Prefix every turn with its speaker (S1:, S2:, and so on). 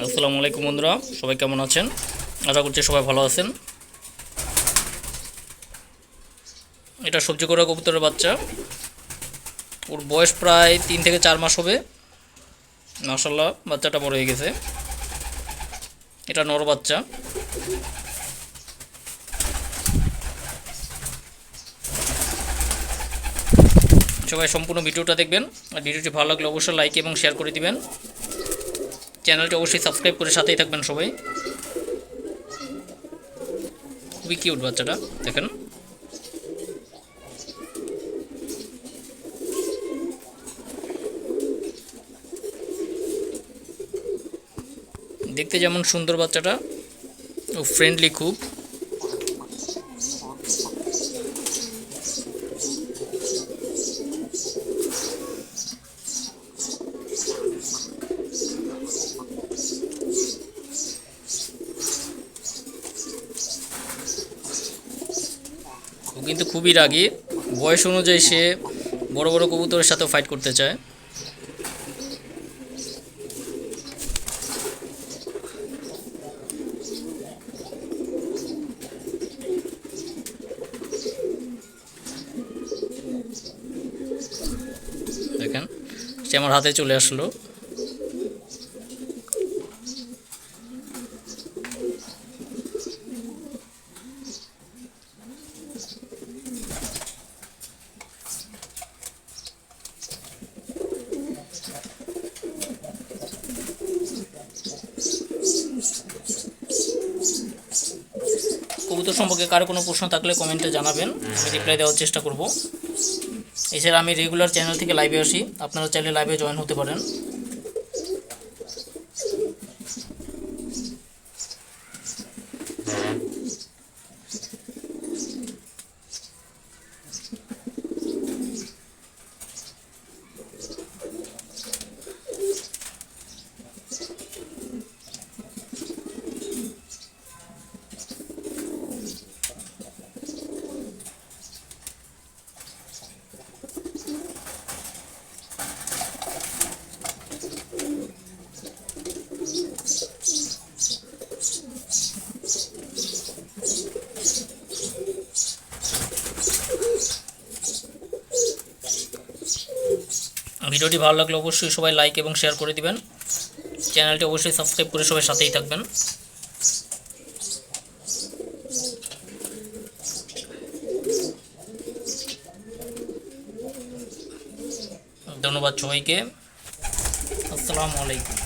S1: আসসালামু আলাইকুম বন্ধুরা, সবাই কেমন আছেন? আশা করছি সবাই ভালো আছেন। এটা সবজি করা কবুতরের বাচ্চা। ওর বয়স প্রায় 3 থেকে 4 মাস হবে। মাশাআল্লাহ, বাচ্চাটা বড় হয়ে গেছে। এটা নর বাচ্চা। সবাই সম্পূর্ণ ভিডিওটা দেখবেন, আর ভিডিওটি ভালো লাগলে অবশ্যই লাইক এবং শেয়ার করে দিবেন। চ্যানেলটি অবশ্যই সাবস্ক্রাইব করে সাথেই থাকবেন সবাই। খুবই কিউট বাচ্চাটা, দেখেন। দেখতে যেমন সুন্দর বাচ্চাটা, ও ফ্রেন্ডলি খুব। ও কিন্তু খুবই রাগী। বয়স অনুযায়ী সে বড় বড় কবুতরের সাথেও ফাইট করতে চায়। দেখেন, সে আমার হাতে চলে আসলো। কবুতর সম্পর্কে কারো কোনো প্রশ্ন থাকলে কমেন্টে জানাবেন, আমি রিপ্লাই দেওয়ার চেষ্টা করব। এছাড়া আমি রেগুলার চ্যানেল থেকে লাইভে আসি, আপনারা চাইলে লাইভে জয়েন হতে পারেন। ভিডিওটি ভালো লাগলে অবশ্যই সবাই লাইক এবং শেয়ার করে দিবেন। চ্যানেলটি অবশ্যই সাবস্ক্রাইব করে সবাই সাথেই থাকবেন। ধন্যবাদ সবাইকে। আসসালামু আলাইকুম।